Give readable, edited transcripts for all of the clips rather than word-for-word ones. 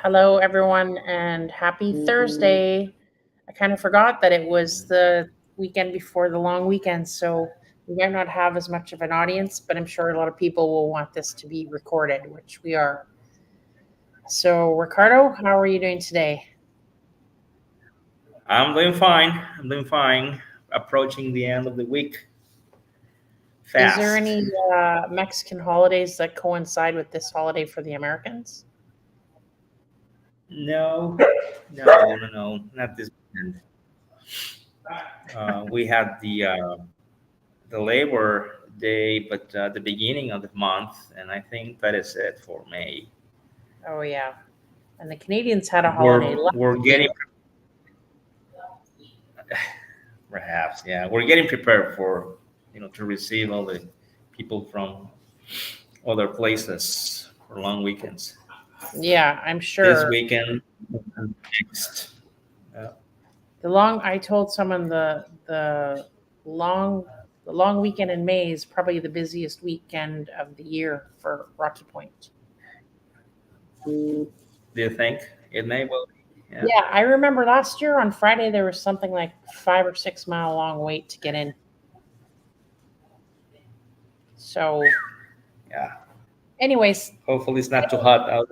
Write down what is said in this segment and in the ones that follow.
Hello, everyone, and happy Thursday. I kind of forgot that it was the weekend before the long weekend, so we might not have as much of an audience, but I'm sure a lot of people will want this to be recorded, which we are. So, Ricardo, how are you doing today? I'm doing fine. I'm doing fine. Approaching the end of the week Is there fast. any Mexican holidays that coincide with this holiday for the Americans? No, not this weekend. We had the Labor Day, but the beginning of the month, and I think that is it for May. Oh, yeah. And the Canadians had a holiday We're last year. getting perhaps, yeah, we're getting prepared for to receive all the people from other places for long weekends. Yeah, I'm This sure. weekend and next. I told someone long the long weekend in May is probably the busiest weekend of the year for Rocky Point. Do you think it may well be? Yeah. Yeah, I remember last year on Friday there was something like 5 or 6 mile long wait to get in. So, Yeah. anyways, Hopefully it's not too hot out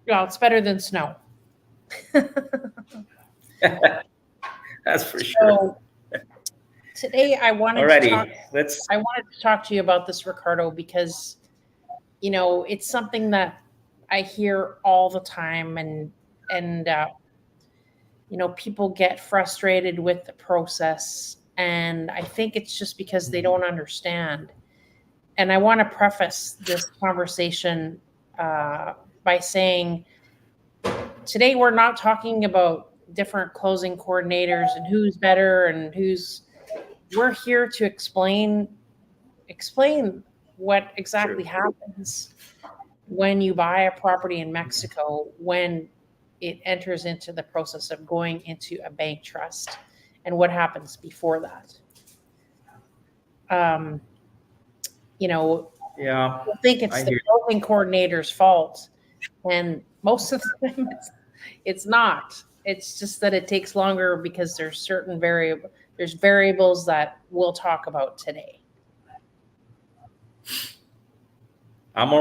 well, it's better than snow. there. That's for sure. So today Alrighty, let's. I wanted to talk to you about this, Ricardo, because it's something that I hear all the time, and people get frustrated with the process, and I think it's just because they don't understand. And I want to preface this conversation uh, by saying today we're not talking about different closing coordinators and who's better and who's. We're here to explain what exactly True. happens when you buy a property in Mexico, when it enters into the process of going into a bank trust, and what happens before that. Um, Yeah, People think it's I the hear. closing coordinator's fault, and most of the time it's not. It's just that it takes longer because there's variables that we'll talk about today. I'm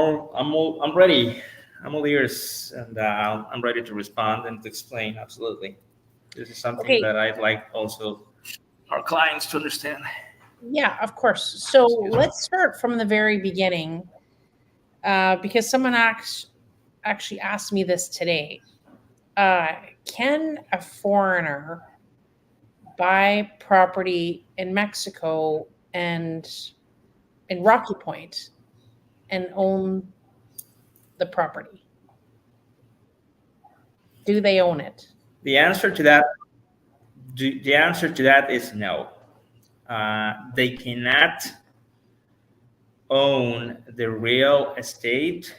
ready. I'm all ears, and I'm ready to respond and to explain. Absolutely, this is something Okay, that I'd like also our clients to understand. yeah, of course. So Excuse me. let's start from the very beginning, because someone actually asked me this today. Uh, can a foreigner buy property in Mexico and in Rocky Point and own the property? Do they own it? The answer to that, the answer to that is no. They cannot own the real estate,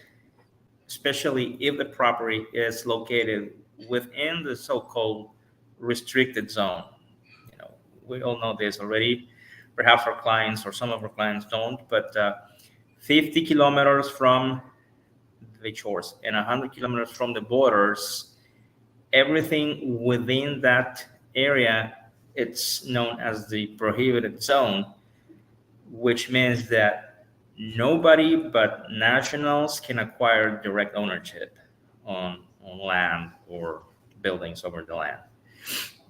especially if the property is located within the so-called restricted zone. You know, we all know this already. Perhaps our clients or some of our clients don't, but 50 kilometers from the shores and 100 kilometers from the borders, everything within that area, it's known as the prohibited zone, which means that nobody but nationals can acquire direct ownership on land or buildings over the land.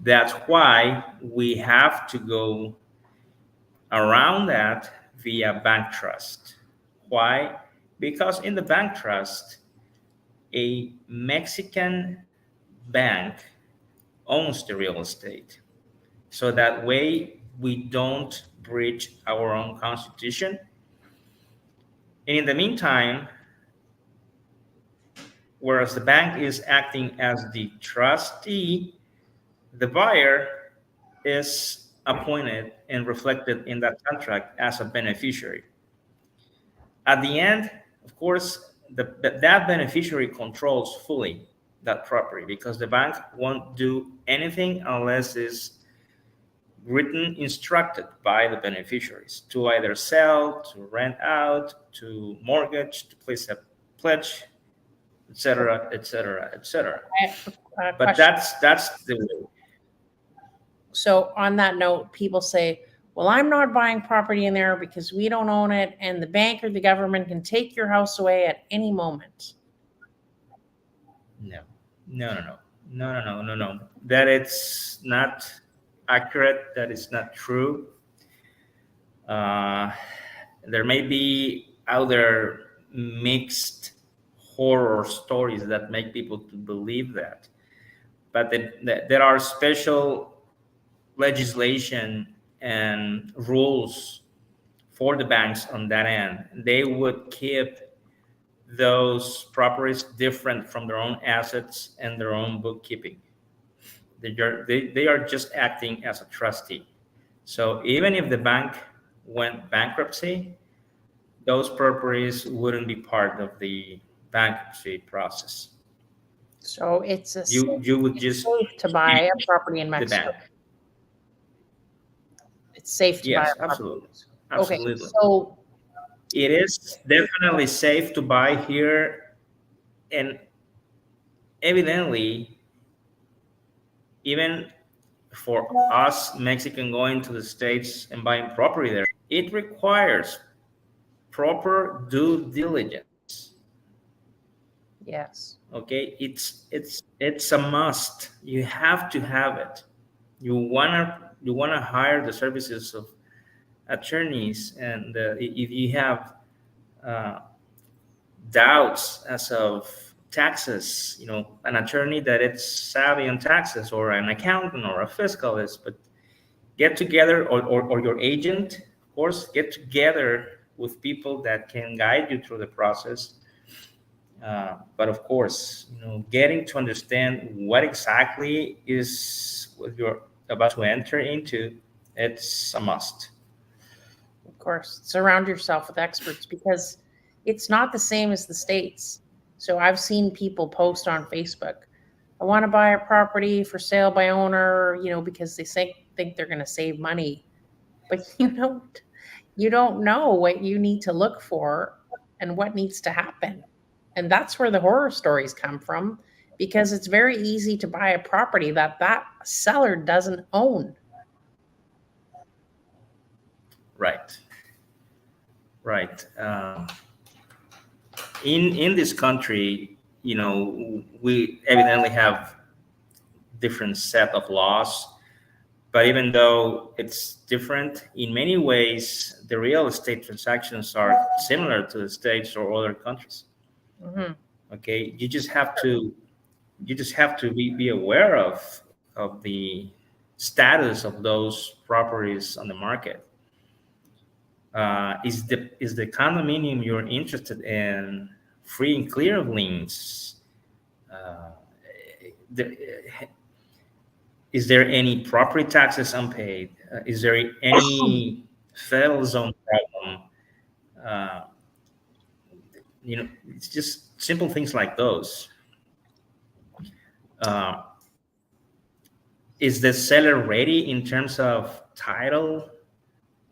That's why we have to go around that via bank trust. Why? Because in the bank trust, a Mexican bank owns the real estate. So that way we don't breach our own constitution. And in the meantime, whereas the bank is acting as the trustee, the buyer is appointed and reflected in that contract as a beneficiary. At the end, of course, that beneficiary controls fully that property because the bank won't do anything unless it's written instructed by the beneficiaries to either sell, to rent out, to mortgage, to pledge, etc., etc., etc. I have a But question. that's the way. So on that note, people say, well, I'm not buying property in there because we don't own it and the bank or the government can take your house away at any moment. No, no, no, no, no, no, no, no, no. That it's not accurate. That is not true. Uh, there may be other mixed horror stories that make people to believe that, but there are special legislation and rules for the banks on that end. They would keep those properties different from their own assets and their own bookkeeping. They are just acting as a trustee. So even if the bank went bankruptcy, those properties wouldn't be part of the bankruptcy process. So it's You would just safe to buy a property in the Mexico. bank. It's safe to buy Yes, a property. absolutely, Okay, absolutely. so It is definitely safe to buy here, and evidently, even for us Mexican going to the States and buying property there, it requires proper due diligence. yes, Okay, it's a must. You have to have it. You wanna hire the services of attorneys, and if you have uh, doubts as of taxes, an attorney that it's savvy on taxes, or an accountant or a fiscalist, but get together, or your agent, of course, get together with people that can guide you through the process. But of course, getting to understand what exactly is what you're about to enter into, it's a must. of course. Surround yourself with experts because it's not the same as the States. So I've seen people post on Facebook, I want to buy a property for sale by owner, because they think they're going to save money. But you don't know what you need to look for and what needs to happen. And that's where the horror stories come from because it's very easy to buy a property that seller doesn't own. Right, right. In this country, we evidently have different set of laws, but even though it's different in many ways, the real estate transactions are similar to the States or other countries. Hmm. Okay, you just have to be aware of the status of those properties on the market. Is the condominium you're interested in free and clear of liens? Uh, the, is there any property taxes unpaid? Is there any federal zone problem? Uh, it's just simple things like those. Uh, is the seller ready in terms of title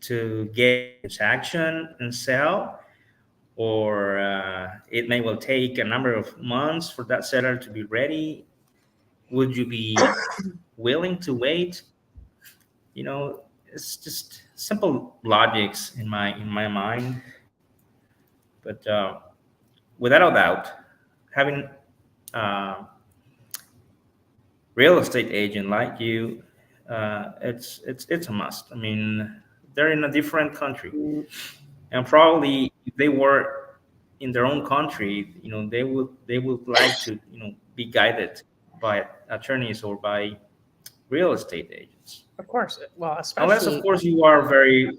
to get transaction and sell, or it may well take a number of months for that seller to be ready? Would you be willing to wait? It's just simple logics in my mind. But without a doubt, having a real estate agent like you, it's a must. I mean, they're in a different country, and probably if they were in their own country, they would like to be guided by attorneys or by real estate agents. Of course. Well, Unless of especially, course you are very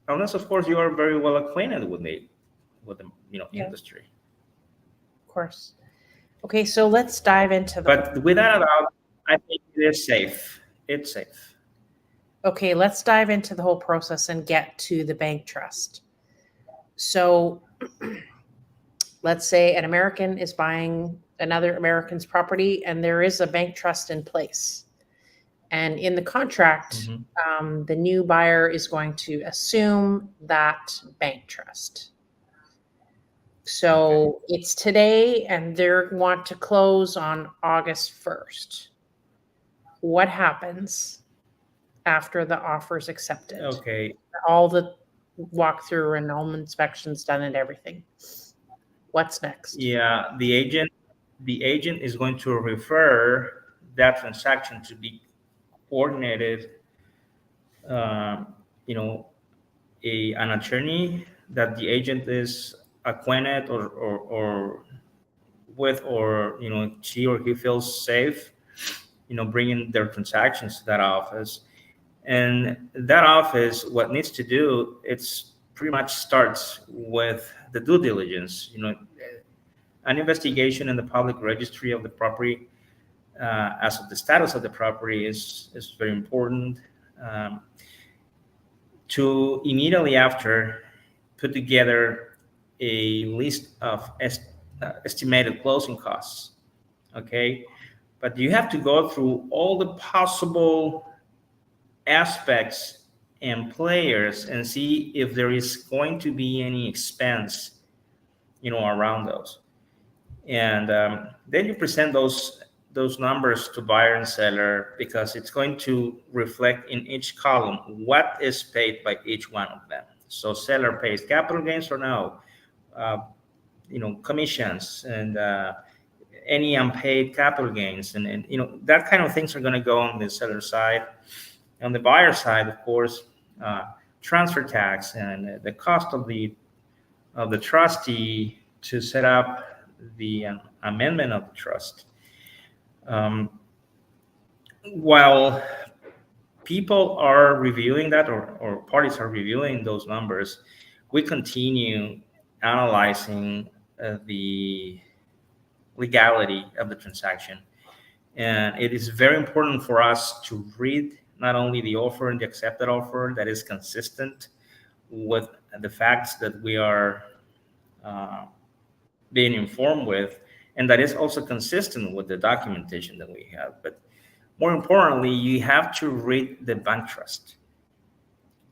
unless of course you are very well acquainted with the yeah, industry. of course. Okay, so let's dive into the But without a doubt, I think it is safe. It's safe. okay, let's dive into the whole process and get to the bank trust. So let's say an American is buying another American's property and there is a bank trust in place. And in the contract, Mhm. the new buyer is going to assume that bank trust. So it's today and they want to close on August 1st. What happens after the offer is accepted? Okay. All the walkthrough and home inspections done and everything. What's next? Yeah, the agent is going to refer that transaction to be coordinated. Um, you know, an attorney that the agent is acquainted or with, or she or he feels safe, bringing their transactions to that office. And that office, what needs to do, it's pretty much starts with the due diligence. An investigation in the public registry of the property, as of the status of the property, is very important. Um, to immediately after put together a list of estimated closing costs. Okay, but you have to go through all the possible aspects and players and see if there is going to be any expense, around those. And then you present those numbers to buyer and seller, because it's going to reflect in each column what is paid by each one of them. So seller pays capital gains or no, uh, commissions, and any unpaid capital gains, and that kind of things are going to go on the seller side. On the buyer side, of course, uh, transfer tax and the cost of the trustee to set up the amendment of the trust. Um, while people are reviewing that, or parties are reviewing those numbers, we continue analyzing the legality of the transaction. And it is very important for us to read not only the offer and the accepted offer that is consistent with the facts that we are uh, being informed with, and that is also consistent with the documentation that we have. But more importantly, you have to read the bank trust.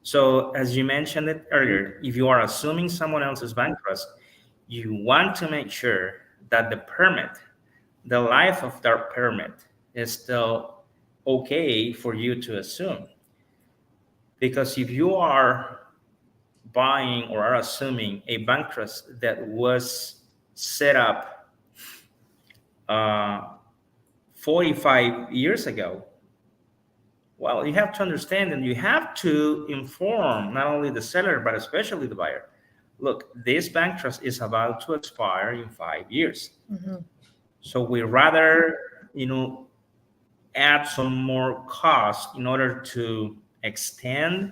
So, as you mentioned it earlier, if you are assuming someone else's bank trust, you want to make sure that the life of that permit, is still okay for you to assume. Because if you are buying or are assuming a bank trust that was set up uh, 45 years ago, well, you have to understand, and you have to inform not only the seller, but especially the buyer. Look, this bank trust is about to expire in 5 years. Mhm. So we rather, add some more cost in order to extend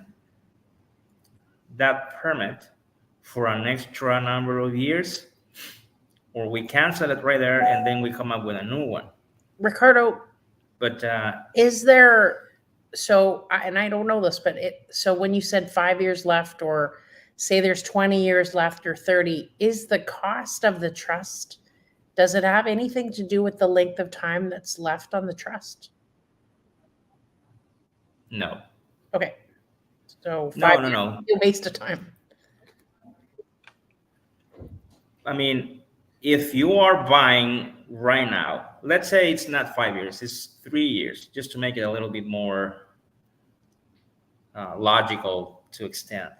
that permit for an extra number of years, or we cancel it right there and then we come up with a new one. Ricardo, But is there, and I don't know this, but so when you said 5 years left, or say there's 20 years left or 30, is the cost of the trust, does it have anything to do with the length of time that's left on the trust? no, Okay. So no, 5 no, years no. is a waste of time. I mean, if you are buying right now, let's say it's not 5 years, it's 3 years, just to make it a little bit more logical to extend.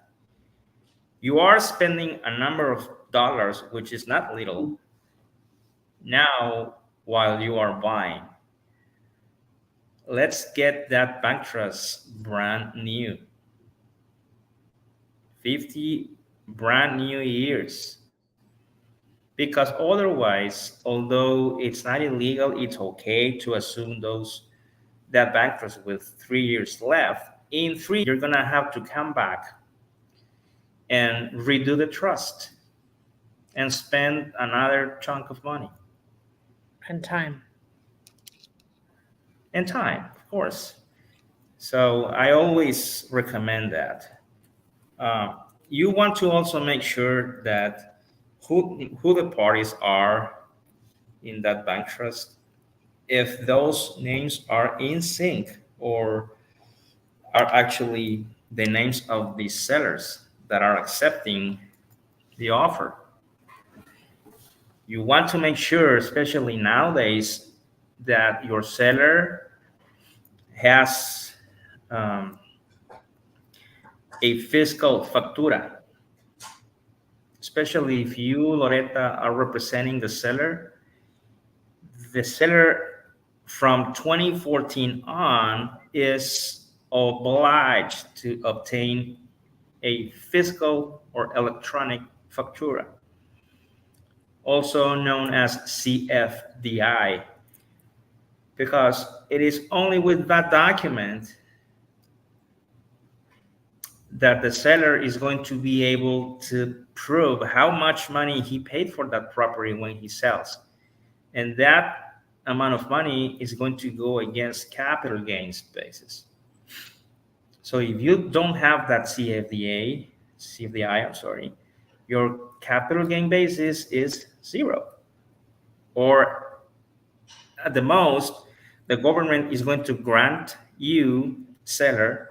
You are spending a number of dollars, which is not little, now while you are buying. Let's get that bank trust brand new. 50 brand new years. Because otherwise, although it's not illegal, it's okay to assume that bank trust with 3 years left. In 3 years, you're gonna have to come back and redo the trust and spend another chunk of money And time. and time, of course. So I always recommend that. You want to also make sure that who the parties are in that bank trust, if those names are in sync, or are actually the names of the sellers that are accepting the offer. You want to make sure, especially nowadays, that your seller has a fiscal factura, especially if you, Loretta, are representing the seller. The seller from 2014 on is obliged to obtain a fiscal or electronic factura, also known as CFDI, because it is only with that document that the seller is going to be able to prove how much money he paid for that property when he sells. And that amount of money is going to go against capital gains basis. So if you don't have that CFDI, I'm sorry, your capital gain basis is zero. Or at the most, the government is going to grant you, seller,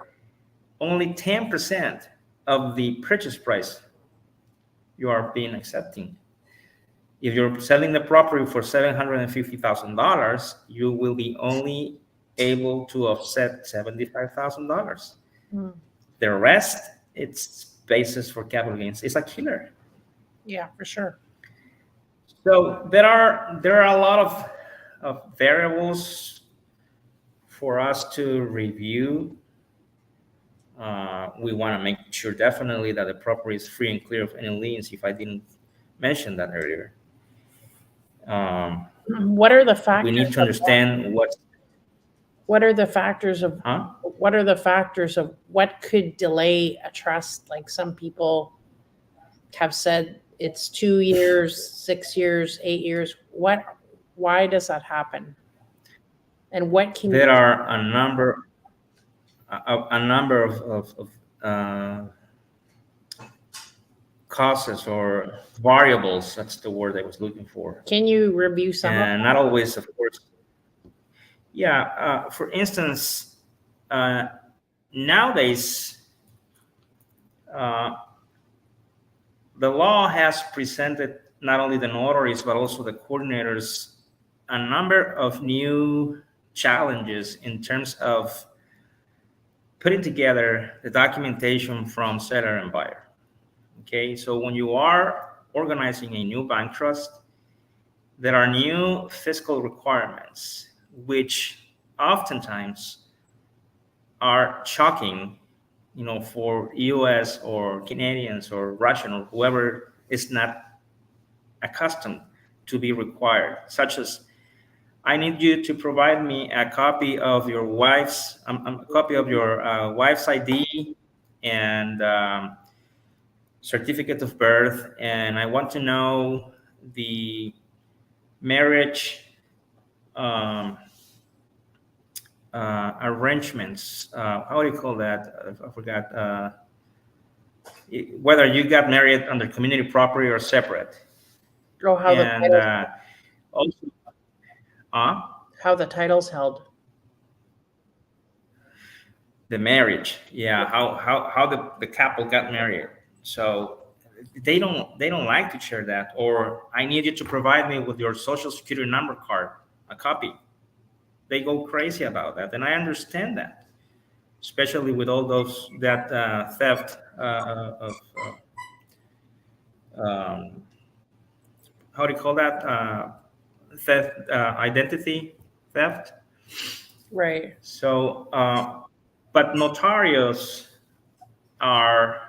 only 10% of the purchase price you are being accepting. If you're selling the property for $750,000, you will be only able to offset $75,000. Mm. The rest, it's basis for capital gains. It's a killer. Yeah, for sure. So there are a lot of variables for us to review. We want to make sure definitely that the property is free and clear of any liens, if I didn't mention that earlier. What are the factors? We need to understand what are the factors of what are the factors of what could delay a trust? Like some people have said it's 2 years, 6 years, 8 years. Why does that happen? And what can there are a number of causes or variables. That's the word I was looking for. Can you review some of them? And not always, of course. Yeah. For instance, nowadays, the law has presented not only the notaries but also the coordinators a number of new challenges in terms of putting together the documentation from seller and buyer. Okay, so when you are organizing a new bank trust, there are new fiscal requirements, which oftentimes are shocking, for US or Canadians or Russian or whoever is not accustomed to be required, such as I need you to provide me a copy of your wife's ID and certificate of birth, and I want to know the marriage arrangements. How do you call that? I forgot. Whether you got married under community property or separate. Oh, how Also, how the title's held. The marriage, yeah, how the couple got married. So they don't like to share that. Or I need you to provide me with your social security number card, a copy. They go crazy about that, and I understand that, especially with all that theft of how do you call that, theft, identity theft. Right. So but notarios are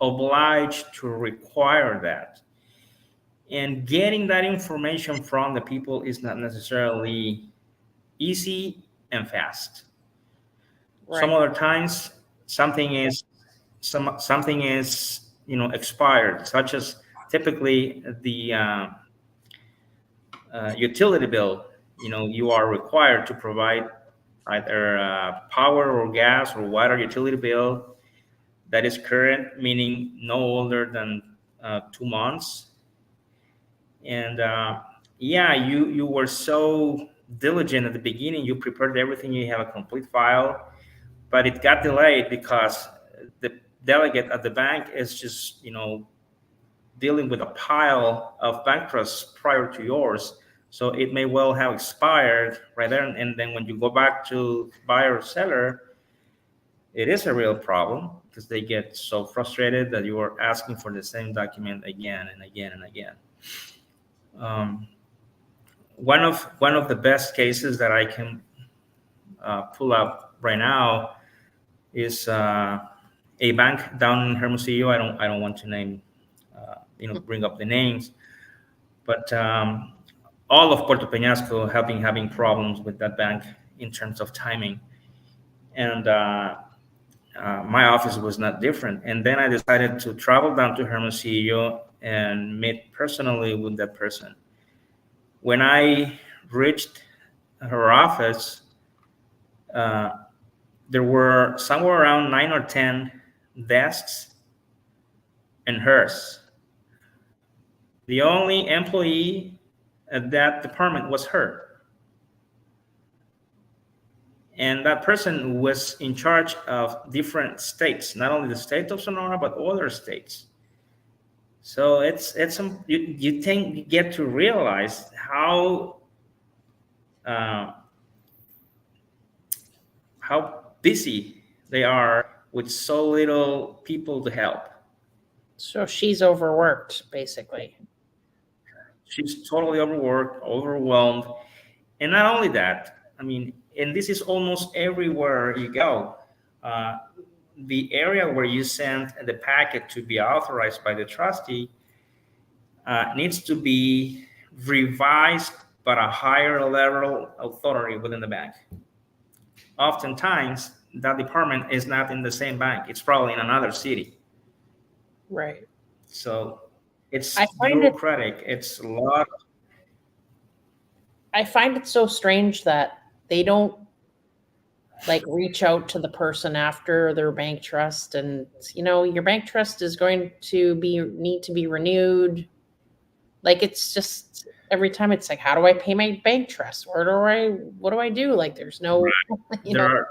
obliged to require that, and getting that information from the people is not necessarily easy and fast. Right. Some other times something is expired, such as typically the utility bill. You are required to provide either power or gas or water utility bill that is current, meaning no older than 2 months. And you were so diligent at the beginning. You prepared everything. You have a complete file, but it got delayed because the delegate at the bank is just dealing with a pile of bank trusts prior to yours. So it may well have expired right there. And then when you go back to buyer or seller, it is a real problem because they get so frustrated that you are asking for the same document again and again and again. One of the best cases that I can pull up right now is a bank down in Hermosillo. I don't want to name, bring up the names, but all of Puerto Peñasco have been having problems with that bank in terms of timing, and my office was not different. And then I decided to travel down to Hermosillo and meet personally with that person. When I reached her office, uh, there were somewhere around 9 or 10 desks and hers. The only employee at that department was her. And that person was in charge of different states, not only the state of Sonora, but other states. So you think you get to realize how busy they are with so little people to help. So she's overworked, basically. She's totally overworked, overwhelmed. And not only that, I mean, and this is almost everywhere you go. Uh, the area where you send the packet to be authorized by the trustee needs to be revised by a higher level authority within the bank. Oftentimes, that department is not in the same bank. It's probably in another city. Right. So it's I find bureaucratic. It's a lot. I find it so strange that they don't like reach out to the person after their bank trust, and your bank trust is going to need to be renewed. Like, it's just every time it's like, how do I pay my bank trust? What do I do? Like, there's no, There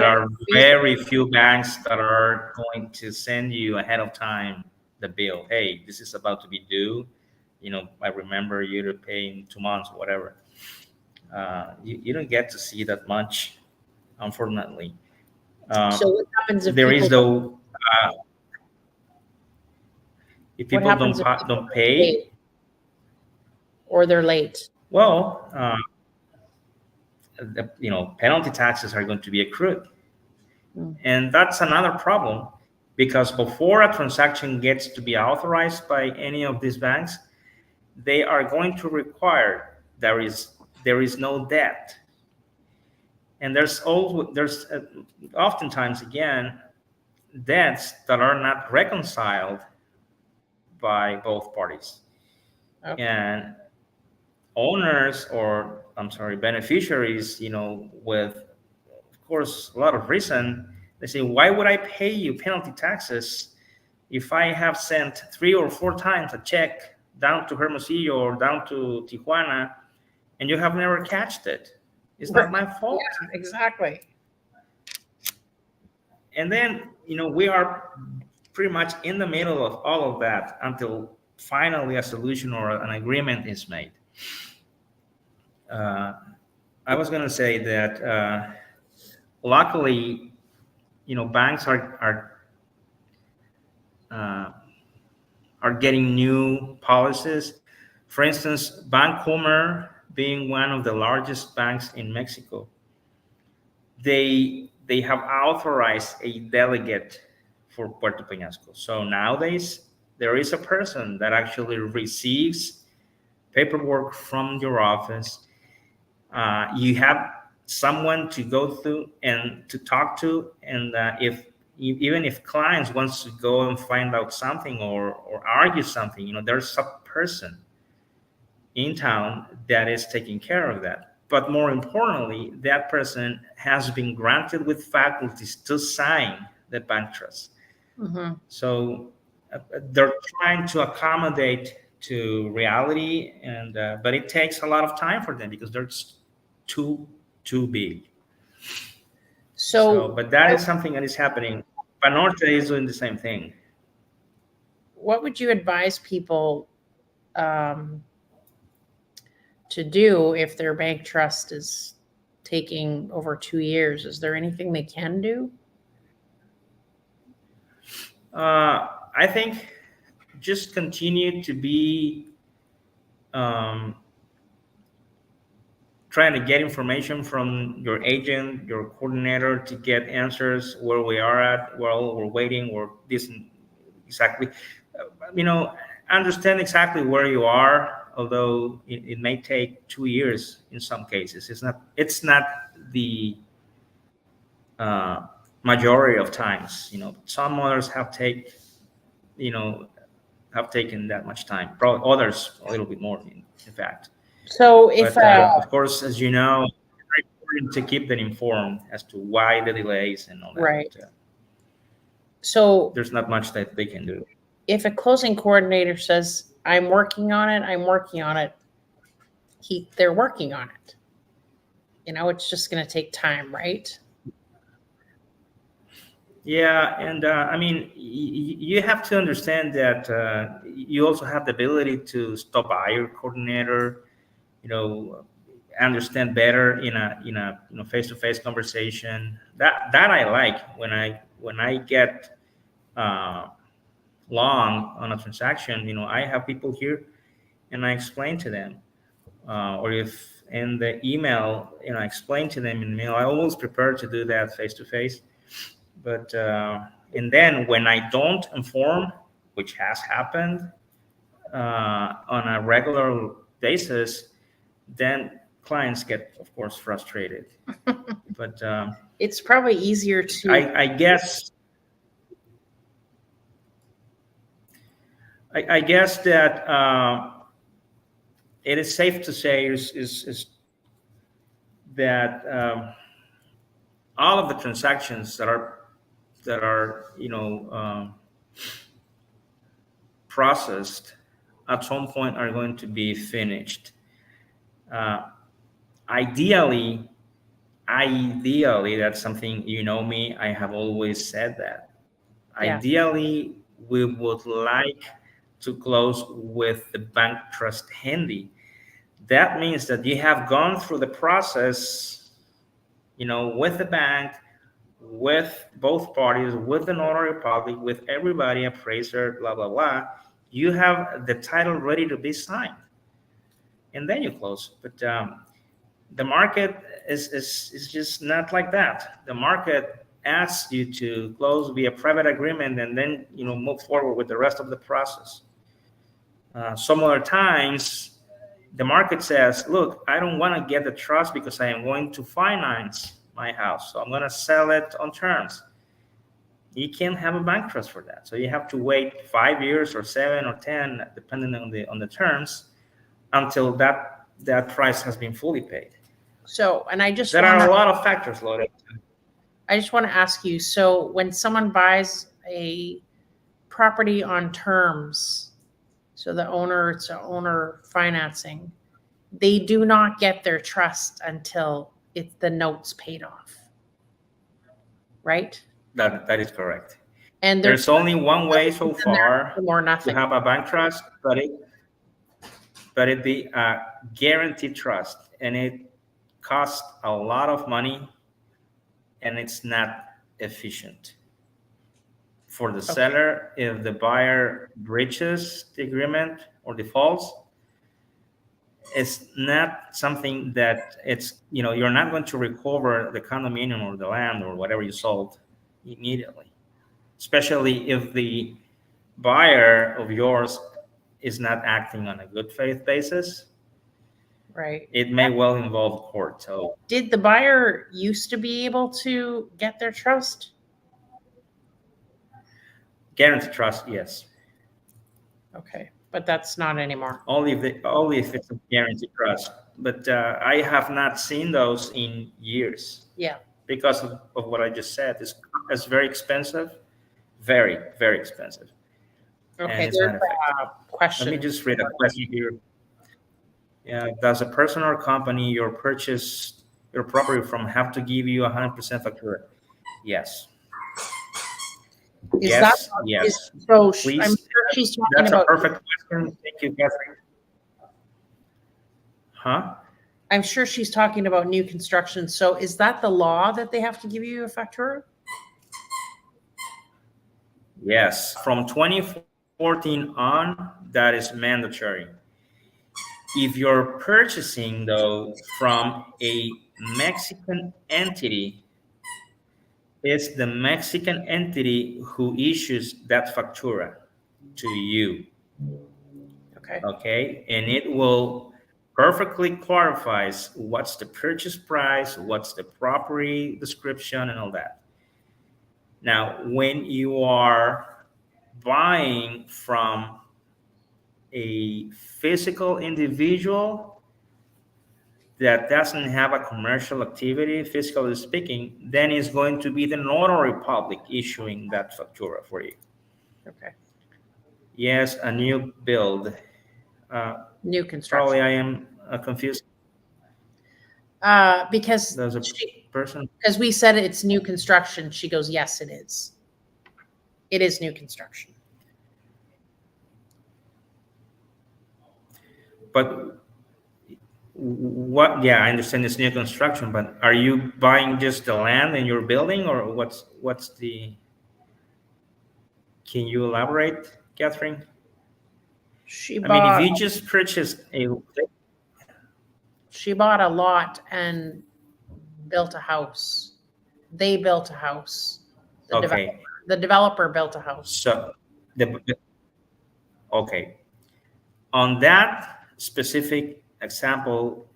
are very few banks that are going to send you ahead of time the bill. Hey, this is about to be due. I remember you to pay in 2 months or whatever. You don't get to see that much, unfortunately. So what happens if there is people though if people don't pay, or they're late? well, penalty taxes are going to be accrued. And that's another problem, because before a transaction gets to be authorized by any of these banks, they are going to require there is no debt. And there's oftentimes, again, debts that are not reconciled by both parties. Okay. And owners, or beneficiaries, with, of course, a lot of reason, they say, why would I pay you penalty taxes if I have sent 3 or 4 times a check down to Hermosillo or down to Tijuana and you have never catched it? It's not my fault. Yeah, exactly. And then, we are pretty much in the middle of all of that until finally a solution or an agreement is made. I was going to say that luckily, banks are getting new policies. For instance, Bancomer, being one of the largest banks in Mexico, they have authorized a delegate for Puerto Peñasco. So nowadays, there is a person that actually receives paperwork from your office. You have someone to go through and to talk to, and even if clients wants to go and find out something or argue something, there's a person in town that is taking care of that. But more importantly, that person has been granted with faculties to sign the bank trust. Mm-hmm. So they're trying to accommodate to reality, and but it takes a lot of time for them because they're too big. So but that is something that is happening. Banorte is doing the same thing. what would you advise people um, to do if their bank trust is taking over 2 years? Is there anything they can do? I think just continue to be um, trying to get information from your agent, your coordinator, to get answers where we are at, while we're waiting, or this exactly. You know, understand exactly where you are. Although it may take 2 years in some cases, it's not. It's not the uh, majority of times. You know, some others have you know, have taken that much time. Probably others a little bit more, in fact. So if But of course, as you know, it's very important to keep them informed as to why the delays and all that. right, But, so there's not much that they can do. if a closing coordinator says, I'm working on it, they're working on it. You know, it's just going to take time, right? Yeah, and I mean, you have to understand that you also have the ability to stop by your coordinator. You know, understand better in a face-to-face conversation. That I like when I get uh, long on a transaction. You know, I have people here and I explain to them, or if in the email, you know, I explain to them in the email. I always prepare to do that face to face. But and then when I don't inform, which has happened on a regular basis, then clients get, of course, frustrated. But It's probably easier to, I guess I guess that it is safe to say is that all of the transactions that are processed at some point are going to be finished. Uh, ideally, ideally, that's something, you know me. I have always said that. yeah. Ideally, we would like to close with the bank trust handy. That means that you have gone through the process, you know, with the bank, with both parties, with the notary public, with everybody, appraiser, blah blah blah. You have the title ready to be signed, and then you close. But the market is just not like that. The market asks you to close via private agreement and then, you know, move forward with the rest of the process. Some other times, the market says, "Look, I don't want to get the trust because I am going to finance my house, so I'm going to sell it on terms." You can't have a bank trust for that, so you have to wait 5 years or 7 or 10, depending on the terms, until that price has been fully paid. So, and There are a lot of factors loaded. I just want to ask you, so when someone buys a property on terms, so it's an owner financing, they do not get their trust until the note's paid off, right? That is correct. And There's only one way so far or to nothing. have a bank trust, but it be a guaranteed trust, and it costs a lot of money, and it's not efficient for the seller. If the buyer breaches the agreement or defaults, it's not something that you're not going to recover the condominium or the land or whatever you sold immediately, especially if the buyer of yours is not acting on a good faith basis. Right. It may well involve court. So did the buyer used to be able to get their trust? guaranteed trust, yes. Okay, but that's not anymore. Only if it's a guaranteed trust. But I have not seen those in years. Yeah. Because of what I just said. It's very expensive, very, very expensive. Okay, It's there's not effective. a question. Let me just read a question here. Yeah, does a person or company you purchase your property from have to give you 100% factura? Yes. Is Yes, that yes. so? I'm Please, sure she's talking that's a about. perfect question. Thank you, Catherine. Huh? I'm sure she's talking about new construction. So is that the law that they have to give you a factura? Yes. From 2014 on, that is mandatory. If you're purchasing, though, from a Mexican entity, it's the Mexican entity who issues that factura to you. Okay. Okay, and it will perfectly clarifies what's the purchase price, what's the property description, and all that. Now, when you are buying from a physical individual that doesn't have a commercial activity, physically speaking, then it's going to be the notary public issuing that factura for you. Okay. Yes, a new build. New Probably construction. I am confused. Because There's a person. we said it's new construction. She goes, yes, it is. It is new construction. But what? Yeah, I understand it's new construction, but are you buying just the land and you're building, or what's the? Can you elaborate, Catherine? She I mean, if bought you just purchased a, a lot and built a house. They built a house. okay, The developer built a house. so okay, on that specific example,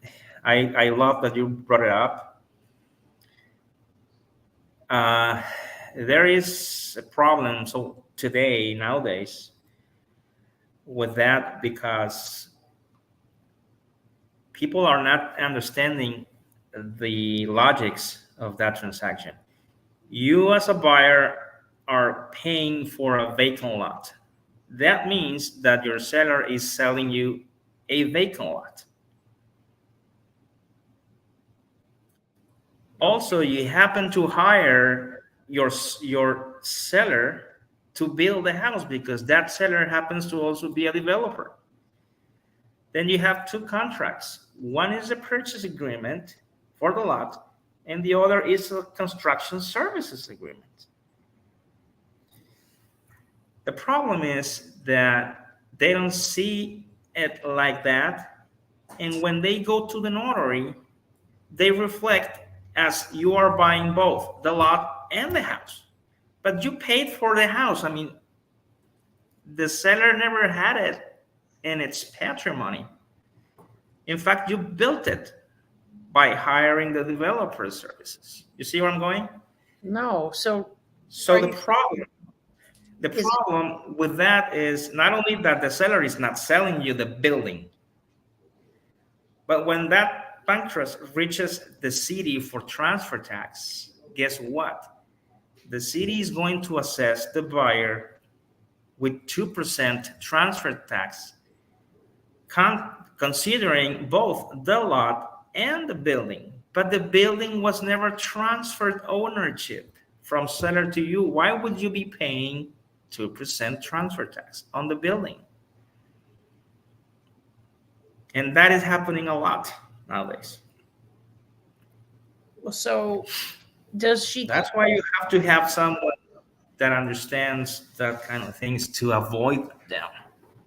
I love that you brought it up. Uh, there is a problem. So today, nowadays, with that because people are not understanding the logics of that transaction. You, as a buyer, are paying for a vacant lot. That means that your seller is selling you a vacant lot. Also, you happen to hire your seller to build the house because that seller happens to also be a developer. Then you have two contracts. One is a purchase agreement for the lot, and the other is a construction services agreement. The problem is that they don't see it like that. And when they go to the notary, they reflect as you are buying both the lot and the house. But you paid for the house. I mean, the seller never had it in its patrimony. In fact, you built it by hiring the developer services. You see where I'm going? No. So So the problem with that is not only that the seller is not selling you the building, but when that bank trust reaches the city for transfer tax, guess what? The city is going to assess the buyer with 2% transfer tax, considering both the lot and the building. But the building was never transferred ownership from seller to you. Why would you be paying 2% transfer tax on the building? And that is happening a lot nowadays. so does she? That's why you have to have someone that understands that kind of things to avoid them.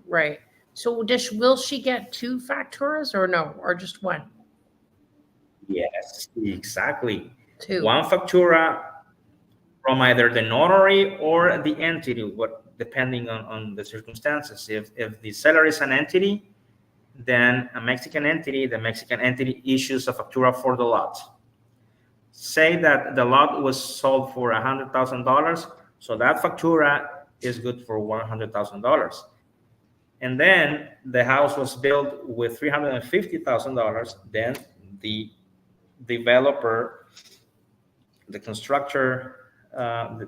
Right. So will she get two facturas or no, or just one? Yes, exactly. Two. One factura from either the notary or the entity, what depending on the circumstances. If the seller is an entity, then a Mexican entity, the Mexican entity issues a factura for the lot. Say that the lot was sold for $100,000, so that factura is good for $100,000. And then the house was built with $350,000. Then the developer, the constructor, the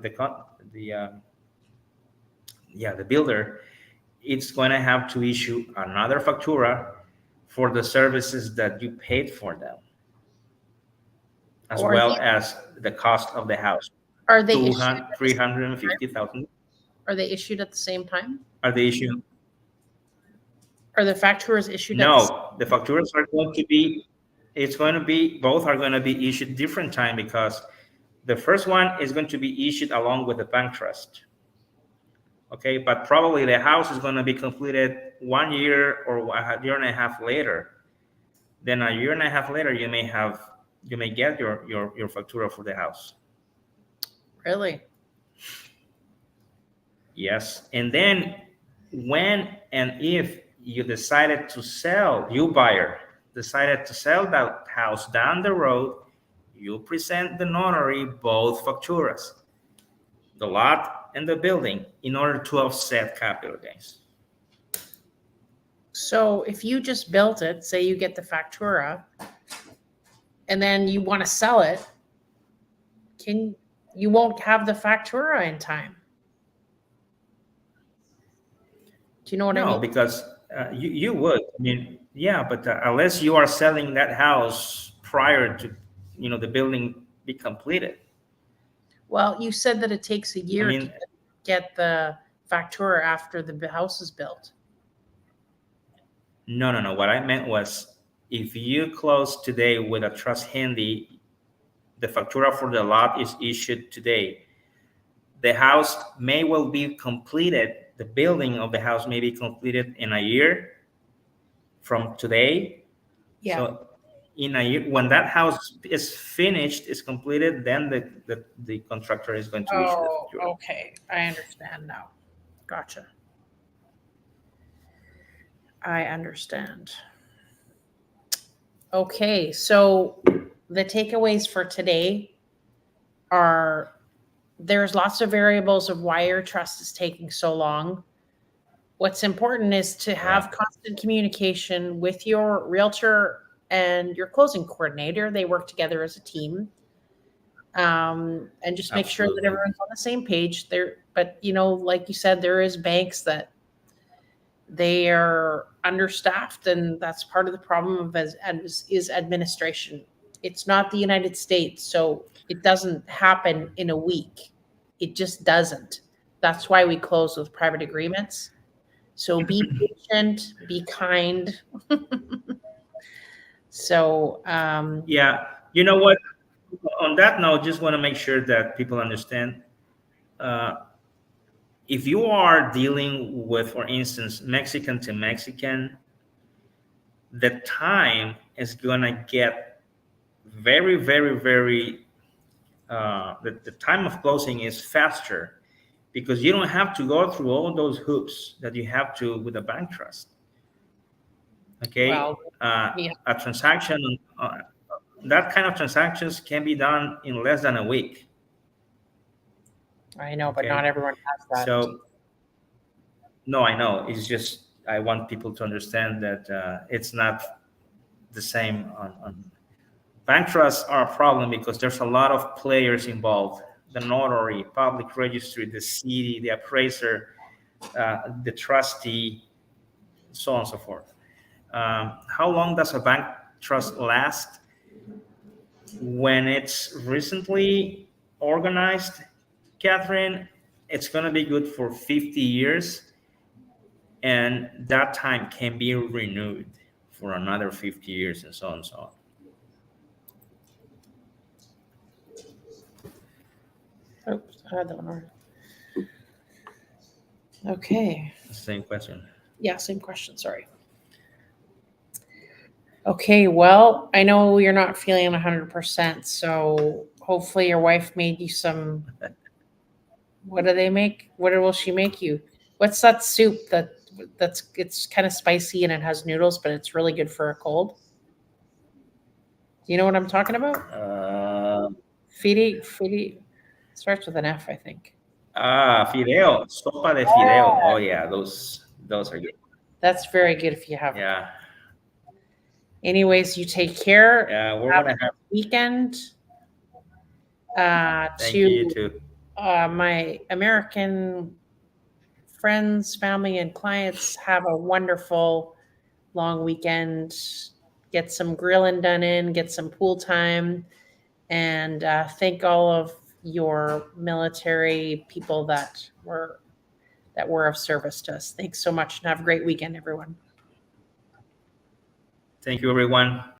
builder, it's going to have to issue another factura for the services that you paid for them, as Or well as the cost of the house. Are they issued at the same time? 350,000. Are they issued at the same time? Are the issue? Are the facturas issued at the same No, the facturas are going to be, it's going to be, both are going to be issued different time because the first one is going to be issued along with the bank trust. Okay, but probably the house is going to be completed 1 year or a year and a half later. Then a year and a half later, you may get your factura for the house. Really? Yes, and then when and if you decided to sell, you buyer decided to sell that house down the road, you present the notary both facturas, the lot and the building, in order to offset capital gains. So if you just built it, say you get the factura, and then you want to sell it, you won't have the factura in time. Do you know what I No, mean? because you would. I mean, yeah, but unless you are selling that house prior to, the building be completed. Well, you said that it takes a I year to mean, get the factura after the house is built. no. What I meant was, if you close today with a trust handy, the factura for the lot is issued today. The house may well be completed. The building of the house may be completed in a year from today. Yeah. So in a year, when that house is finished, is completed, then the contractor is going to issue the Oh, factura. okay. I understand now. Gotcha. I understand. Okay, so the takeaways for today are there's lots of variables of why your trust is taking so long. What's important is to have constant communication with your realtor and your closing coordinator. They work together as a team. And just make sure that Absolutely. everyone's on the same page there. But like you said, there is banks that they are understaffed, and that's part of the problem of is administration. It's not the United States, so it doesn't happen in a week. It just doesn't. That's why we close with private agreements. So be patient, be kind. So Yeah, you know what? On that note, just want to make sure that people understand. Uh, if you are dealing with, for instance, Mexican to Mexican, the time is gonna get very, very, very. The time of closing is faster because you don't have to go through all those hoops that you have to with a bank trust. Okay, well, yeah, a transaction, that kind of transactions can be done in less than a week. I know, but not Okay, everyone has that. so no, I know. It's just I want people to understand that it's not the same on bank trusts are a problem because there's a lot of players involved: the notary, public registry, the city, the appraiser, the trustee, so on and so forth. How long does a bank trust last? When it's recently organized, Catherine, it's going to be good for 50 years, and that time can be renewed for another 50 years, and so on and so on. Oops, I had that one wrong. Okay. Same question. Yeah, same question. Sorry. Okay, well, I know you're not feeling 100%, so hopefully your wife made you some. What do they make? What will she make you? What's that soup that's it's kind of spicy and it has noodles, but it's really good for a cold? Do you know what I'm talking about? Uh, Fidi starts with an F, I think. Fideo, sopa de fideo. Oh yeah, those are good. That's very good if you have it. Yeah, Anyways, you take care. yeah, we're Have gonna a have. weekend. Thank you To too. my American friends, family, and clients, have a wonderful long weekend. Get some grilling done in, get some pool time, and thank all of your military people that were of service to us. Thanks so much, and have a great weekend, everyone. Thank you, everyone.